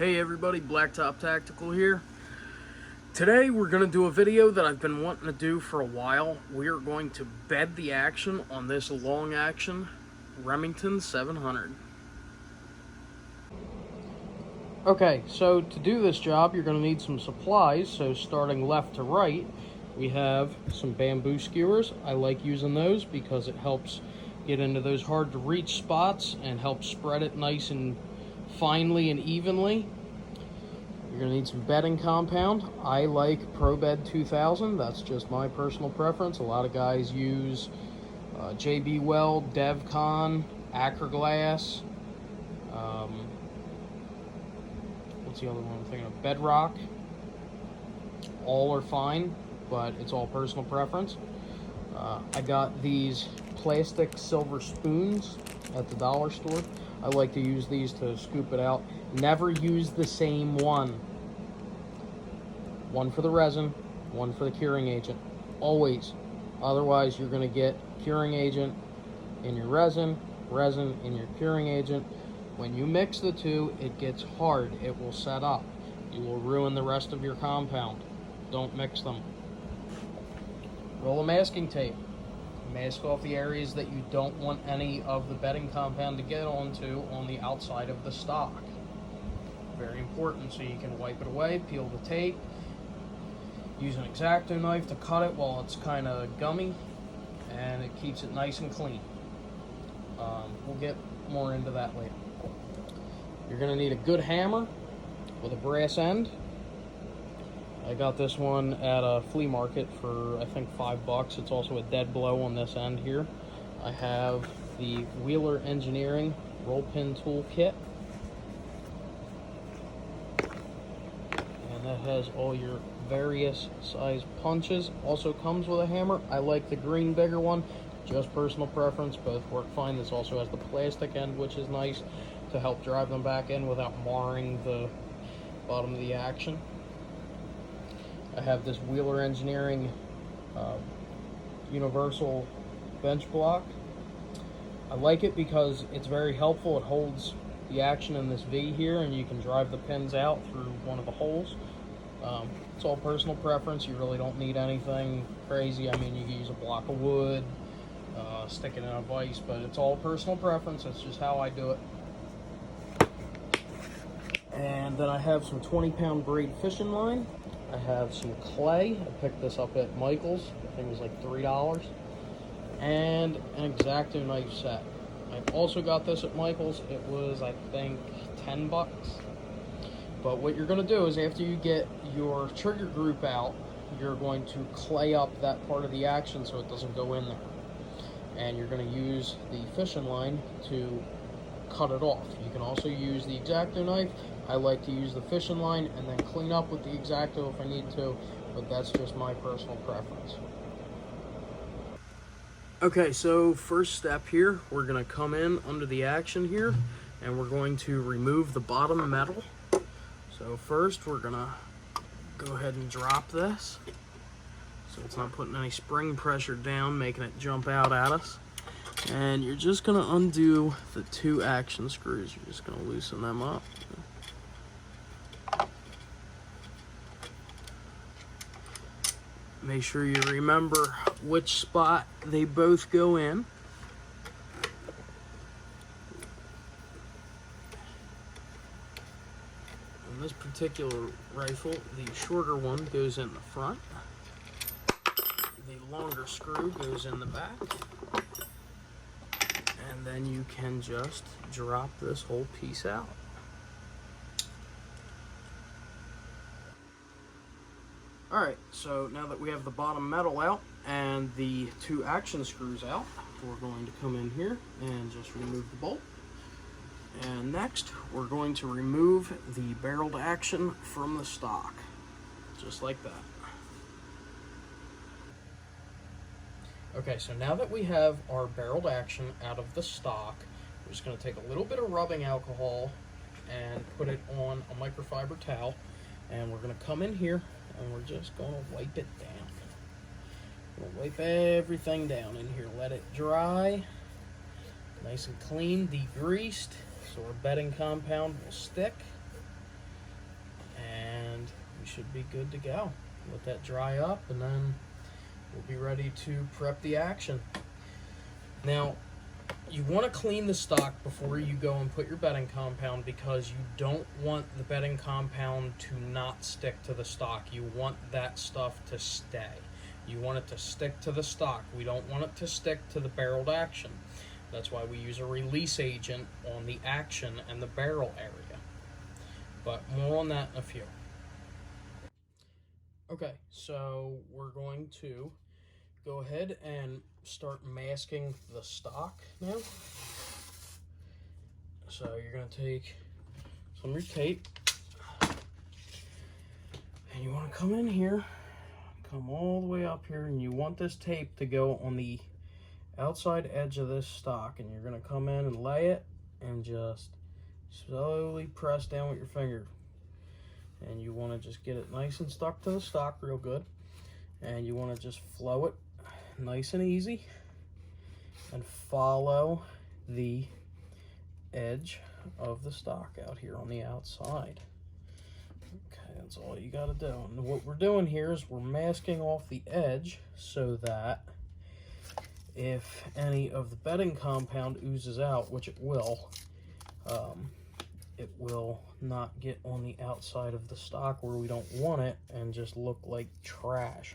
Hey everybody, Blacktop Tactical here. Today we're going to do a video that I've been wanting to do for a while. We are going to bed the action on this long action Remington 700. Okay, so to do this job you're going to need some supplies. So starting left to right, we have some bamboo skewers. I like using those because it helps get into those hard to reach spots and helps spread it nice and finely and evenly. You're going to need some bedding compound. I like ProBed 2000. That's just my personal preference. A lot of guys use JB Weld, DevCon, Acroglass. What's the other one I'm thinking of? Bedrock. All are fine, but it's all personal preference. I got these plastic silver spoons at the dollar store. I like to use these to scoop it out. Never use the same one. One for the resin, one for the curing agent. Always. Otherwise, you're going to get curing agent in your resin, resin in your curing agent. When you mix the two, it gets hard. It will set up. You will ruin the rest of your compound. Don't mix them. Roll of masking tape. Mask off the areas that you don't want any of the bedding compound to get onto on the outside of the stock. Very important, so you can wipe it away, peel the tape, use an X-Acto knife to cut it while it's kind of gummy, and it keeps it nice and clean. We'll get more into that later. You're going to need a good hammer with a brass end. I got this one at a flea market for I think $5. It's also a dead blow on this end here. I have the Wheeler Engineering roll pin tool kit, and that has all your various size punches. Also comes with a hammer. I like the green bigger one, just personal preference. Both work fine. This also has the plastic end, which is nice to help drive them back in without marring the bottom of the action. I have this Wheeler Engineering universal bench block. I like it because it's very helpful. It holds the action in this V here, and you can drive the pins out through one of the holes. It's all personal preference. You really don't need anything crazy. I mean, you can use a block of wood, stick it in a vise, but it's all personal preference. That's just how I do it. And then I have some 20-pound braid fishing line. I have some clay. I picked this up at Michael's. I think it was like $3. And an X-Acto knife set. I also got this at Michael's. It was, I think, $10. But what you're going to do is after you get your trigger group out, you're going to clay up that part of the action so it doesn't go in there. And you're going to use the fishing line to cut it off. You can also use the X-Acto knife. I like to use the fishing line and then clean up with the X-Acto if I need to, but that's just my personal preference. Okay, so first step here, we're going to come in under the action here, and we're going to remove the bottom metal. So first, we're going to go ahead and drop this, so it's not putting any spring pressure down, making it jump out at us. And you're just going to undo the two action screws. You're just going to loosen them up. Make sure you remember which spot they both go in. In this particular rifle, the shorter one goes in the front. The longer screw goes in the back. And then you can just drop this whole piece out. Alright, so now that we have the bottom metal out and the two action screws out, we're going to come in here and just remove the bolt. And next, we're going to remove the barreled action from the stock, just like that. Okay, so now that we have our barreled action out of the stock, we're just going to take a little bit of rubbing alcohol and put it on a microfiber towel, and we're going to come in here and we're just going to wipe it down. We'll wipe everything down in here, let it dry, nice and clean, degreased, so our bedding compound will stick. should be good to go. Let that dry up, and then we'll be ready to prep the action. Now, you want to clean the stock before you go and put your bedding compound, because you don't want the bedding compound to not stick to the stock. You want that stuff to stay. You want it to stick to the stock. We don't want it to stick to the barreled action. That's why we use a release agent on the action and the barrel area. But more on that in a few. Okay, so we're going to go ahead and start masking the stock now. So you're going to take some of your tape, and you want to come in here, come all the way up here, and you want this tape to go on the outside edge of this stock, and you're going to come in and lay it and just slowly press down with your finger. And you want to just get it nice and stuck to the stock real good, and you want to just flow it nice and easy and follow the edge of the stock out here on the outside. Okay, that's all you got to do. And what we're doing here is we're masking off the edge so that if any of the bedding compound oozes out, which it will not get on the outside of the stock where we don't want it and just look like trash.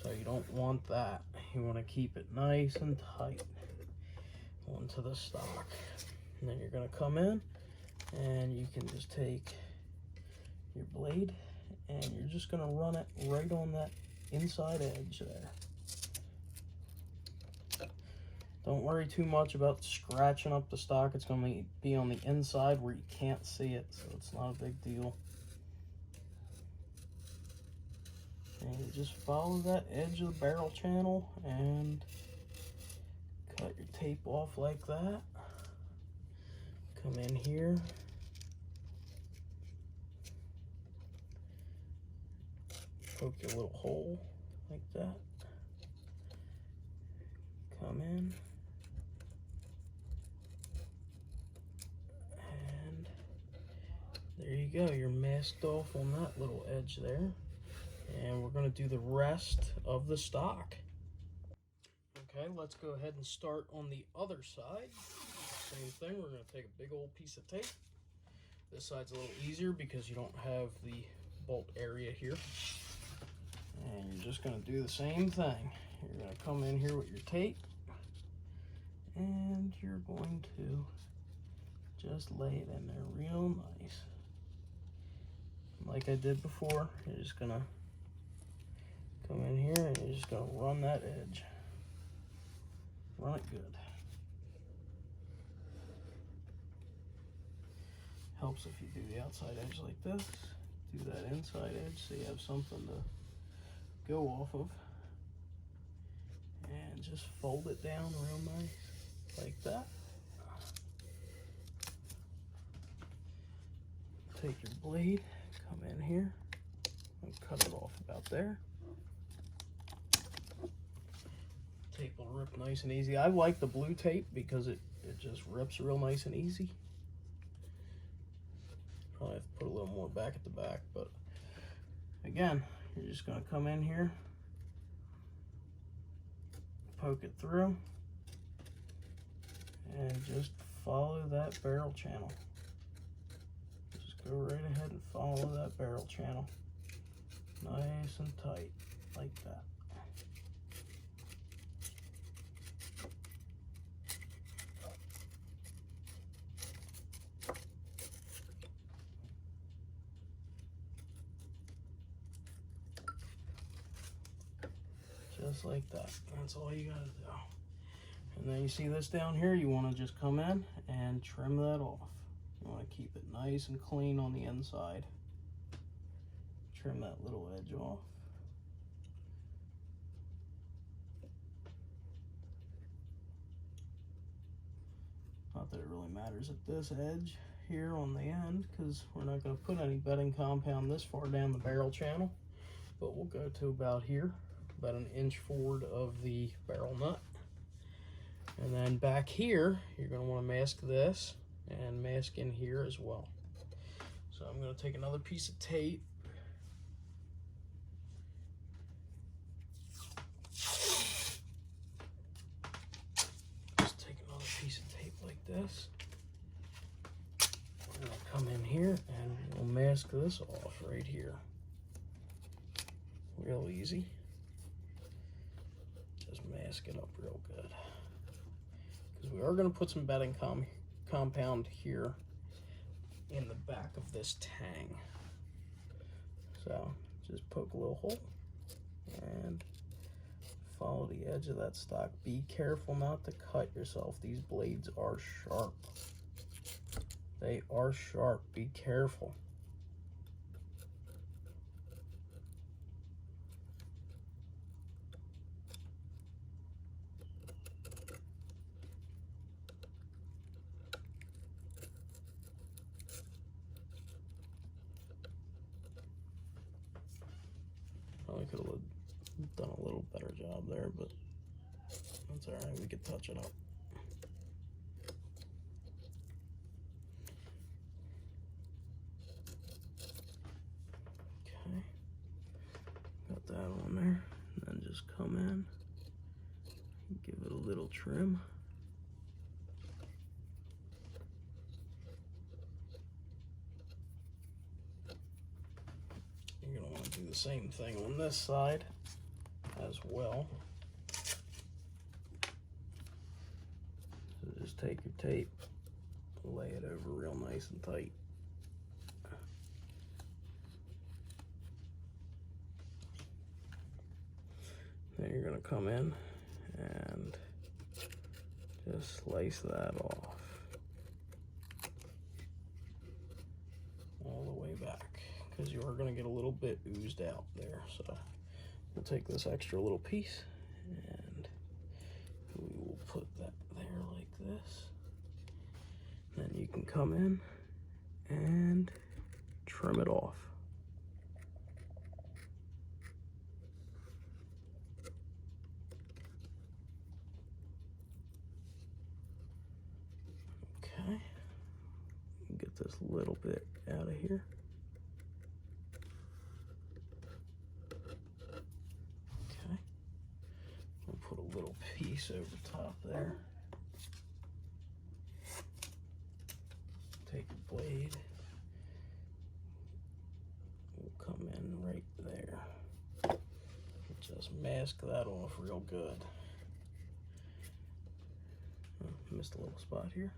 So you don't want that. You want to keep it nice and tight onto the stock. And then you're going to come in and you can just take your blade and you're just going to run it right on that inside edge there. Don't worry too much about scratching up the stock. It's going to be on the inside where you can't see it, so it's not a big deal. And you just follow that edge of the barrel channel and cut your tape off like that. Come in here. Poke your little hole like that. Come in. And there you go. You're masked off on that little edge there. And we're going to do the rest of the stock. Okay, let's go ahead and start on the other side. Same thing, we're going to take a big old piece of tape. This side's a little easier because you don't have the bolt area here. And you're just going to do the same thing. You're going to come in here with your tape, and you're going to just lay it in there real nice. Like I did before, you're just going to come in here and you're just going to run that edge. Run it good. Helps if you do the outside edge like this. Do that inside edge so you have something to go off of. And just fold it down real nice, like that. Take your blade, come in here, and cut it off about there. Tape will rip nice and easy. I like the blue tape because it just rips real nice and easy. Probably have to put a little more back at the back, but again, you're just going to come in here, poke it through, and just follow that barrel channel. Just go right ahead and follow that barrel channel. Nice and tight, like that. Just like that. That's all you gotta do. And then you see this down here, you want to just come in and trim that off. You want to keep it nice and clean on the inside. Trim that little edge off. Not that it really matters at this edge here on the end, because we're not going to put any bedding compound this far down the barrel channel, but we'll go to about here, about an inch forward of the barrel nut. And then back here, you're going to want to mask this and mask in here as well. So I'm going to take another piece of tape this. We're gonna come in here and we'll mask this off right here. Real easy. Just mask it up real good. Because we are gonna put some bedding compound here in the back of this tang. So just poke a little hole and follow the edge of that stock. Be careful not to cut yourself. These blades are sharp. They are sharp. Be careful. Probably could have done a little better job there, but that's all right. We could touch it up. Okay, got that on there, and then just come in, give it a little trim. You're gonna want to do the same thing on this side as well. So just take your tape, lay it over real nice and tight. Then you're gonna come in and just slice that off all the way back, because you are going to get a little bit oozed out there. So we'll take this extra little piece and we will put that there like this. Then you can come in and trim it off. Okay, get this little bit out of here. Okay, we'll put a little piece over top there. Take a blade, we'll come in right there. Just mask that off real good. Oh, missed a little spot here.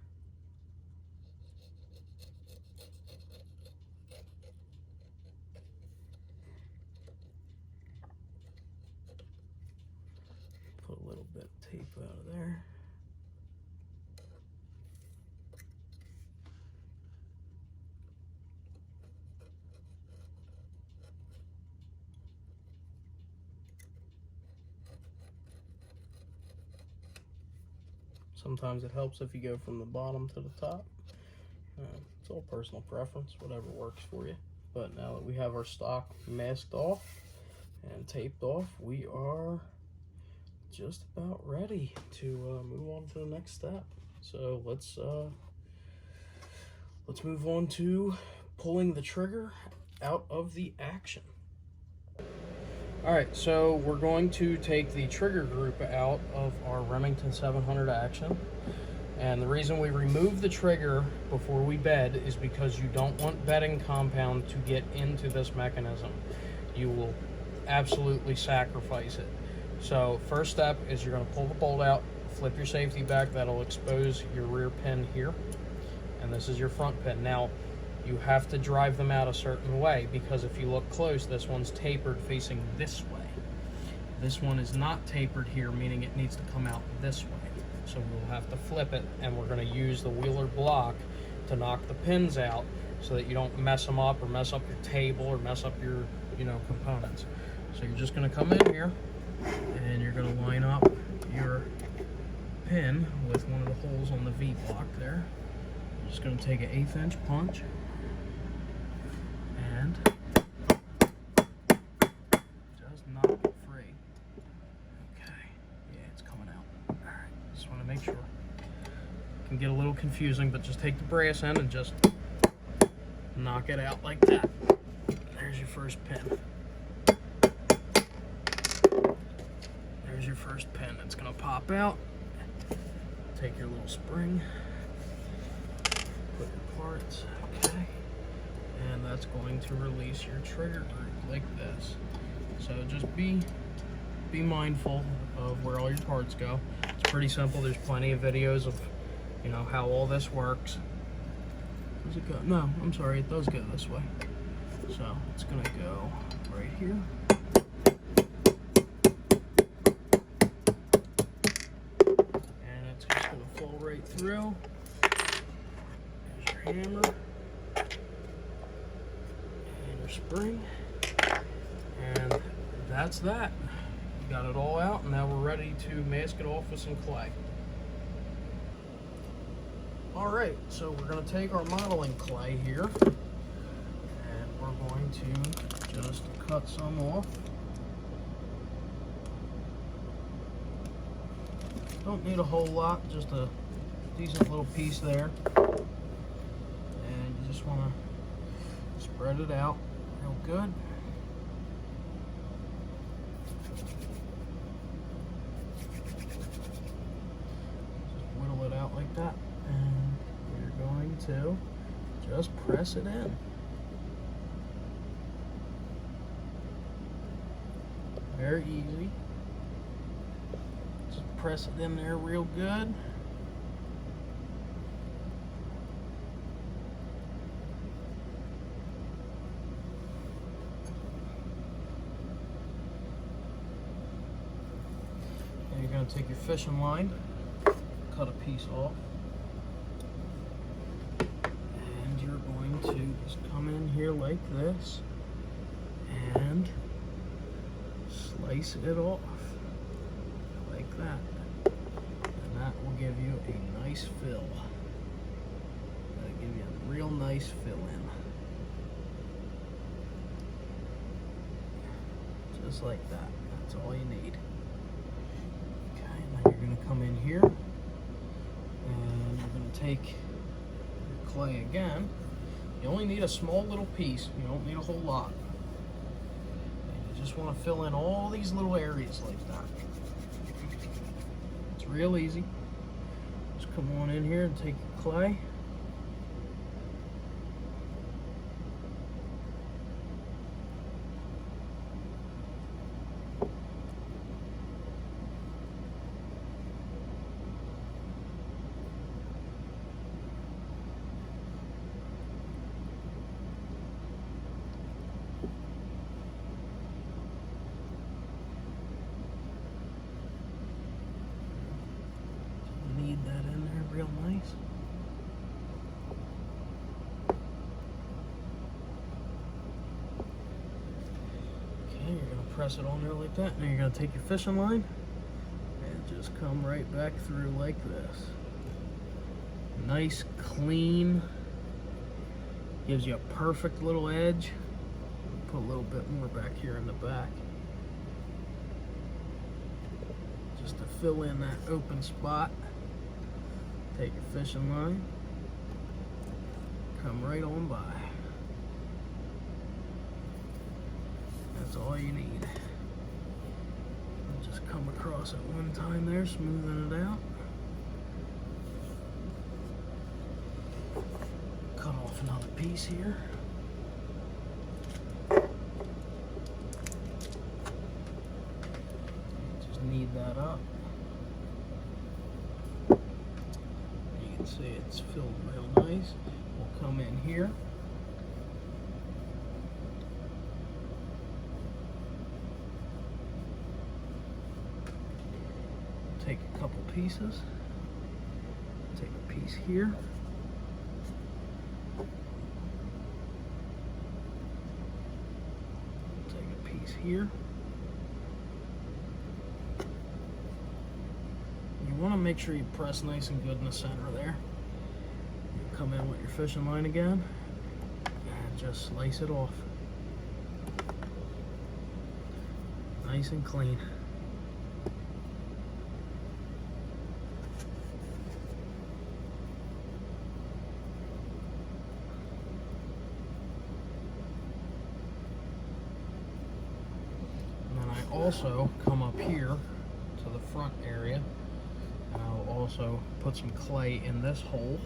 Put a little bit of tape out of there. Sometimes it helps if you go from the bottom to the top. It's all personal preference, whatever works for you. But now that we have our stock masked off and taped off, we are just about ready to move on to the next step. So let's move on to pulling the trigger out of the action. All right, so we're going to take the trigger group out of our Remington 700 action. And the reason we remove the trigger before we bed is because you don't want bedding compound to get into this mechanism. You will absolutely sacrifice it. So first step is you're going to pull the bolt out, flip your safety back. That'll expose your rear pin here. And this is your front pin. Now, you have to drive them out a certain way, because if you look close, this one's tapered facing this way. This one is not tapered here, meaning it needs to come out this way. So we'll have to flip it, and we're going to use the Wheeler block to knock the pins out so that you don't mess them up or mess up your table or mess up your, components. So you're just going to come in here and you're going to line up your pin with one of the holes on the V block there. You're just going to take an 1/8 inch punch and just knock it free. Okay, yeah, it's coming out. All right, just want to make sure. It can get a little confusing, but just take the brass end and just knock it out like that. There's your first pin. There's your first pin. It's gonna pop out. Take your little spring parts. Okay. And that's going to release your trigger group like this. So just be mindful of where all your parts go. It's pretty simple. There's plenty of videos of, you know, how all this works. Does it go? No, I'm sorry, it does go this way. So it's gonna go right here. And it's just gonna fall right through. There's your hammer. And your spring. And that's that. We got it all out, and now we're ready to mask it off with some clay. Alright, so we're going to take our modeling clay here, and we're going to just cut some off. Don't need a whole lot, just a decent little piece there. And you just want to spread it out real good. Just whittle it out like that. And we're going to just press it in. Very easy. Just press it in there real good. And you're going to take your fishing line, cut a piece off. To just come in here like this and slice it off like that, and that will give you a nice fill. That'll give you a real nice fill in, just like that. That's all you need. Okay, now you're going to come in here and you're going to take your clay again. You only need a small little piece. You don't need a whole lot. And you just want to fill in all these little areas like that. It's real easy. Just come on in here and take your clay. That in there real nice. Okay, you're going to press it on there like that. Now you're going to take your fishing line and just come right back through like this. Nice, clean. Gives you a perfect little edge. Put a little bit more back here in the back, just to fill in that open spot. Take your fishing line, come right on by. That's all you need. Just come across at one time there, smoothing it out. Cut off another piece here. Just knead that up. See, it's filled real nice. We'll come in here. Take a couple pieces. Take a piece here. Take a piece here. You want to make sure you press nice and good in the center there. You come in with your fishing line again and just slice it off. Nice and clean. And then I also come up here to the front area. And I'll also put some clay in this hole.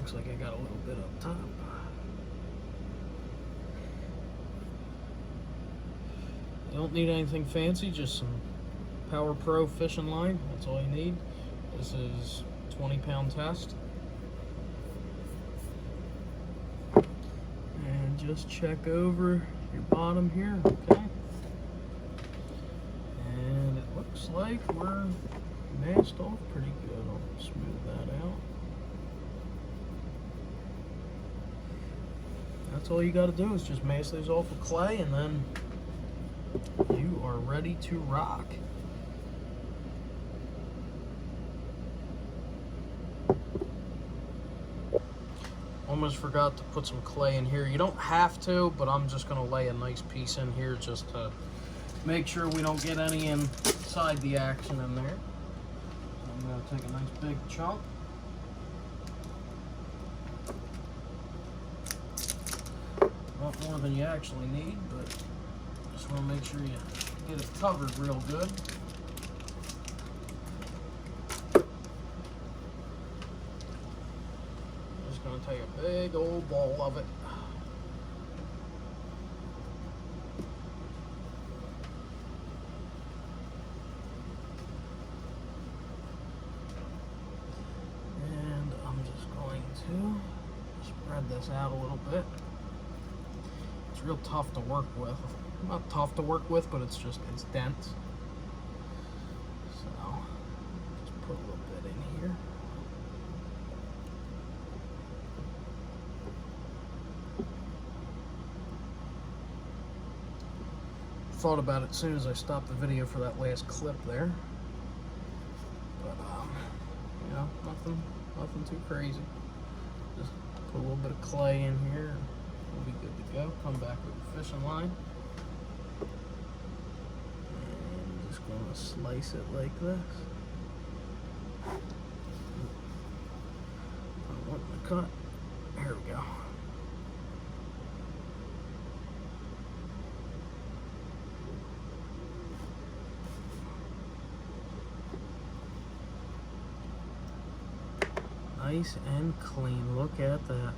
Looks like I got a little bit up top. You don't need anything fancy, just some Power Pro fishing line. That's all you need. This is 20-pound test. And just check over your bottom here, okay? And it looks like we're masked off pretty good. I'll smooth that out. That's all you got to do is just mask those off with clay, and then you are ready to rock. Almost forgot to put some clay in here. You don't have to, but I'm just going to lay a nice piece in here just to make sure we don't get any inside the action in there. So I'm going to take a nice big chunk. Not more than you actually need, but just want to make sure you get it covered real good. Just going to take a big old ball of it. And I'm just going to spread this out a little bit. It's real tough to work with. Not tough to work with, but it's dense. So, just put a little bit in here. Thought about it as soon as I stopped the video for that last clip there. But, you know, nothing too crazy. Just put a little bit of clay in here. We'll be good to go. Come back with the fishing line. And just going to slice it like this. I want the cut. Here we go. Nice and clean. Look at that.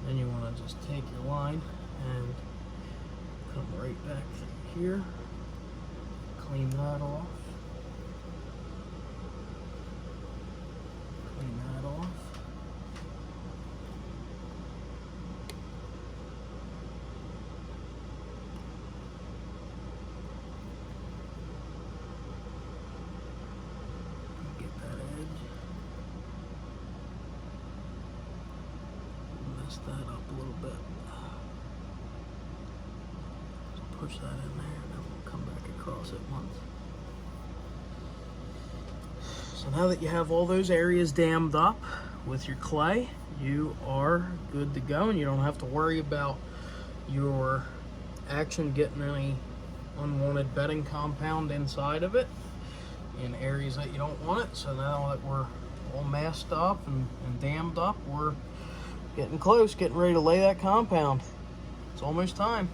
Then you want to just take your line and come right back here, clean that off, clean that off. Get that edge. That up a little bit. Just push that in there, and then we'll come back across it once. So now that you have all those areas dammed up with your clay, you are good to go, and you don't have to worry about your action getting any unwanted bedding compound inside of it in areas that you don't want it. So now that we're all masked up and dammed up, we're getting close, getting ready to lay that compound. It's almost time.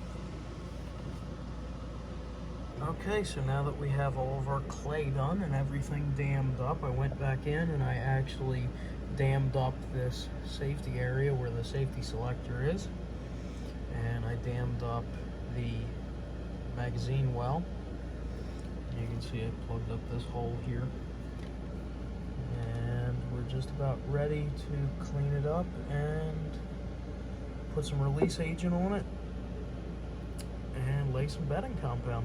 Okay, so now that we have all of our clay done and everything dammed up, I went back in and I actually dammed up this safety area where the safety selector is. And I dammed up the magazine well. You can see I plugged up this hole here. We're just about ready to clean it up and put some release agent on it and lay some bedding compound.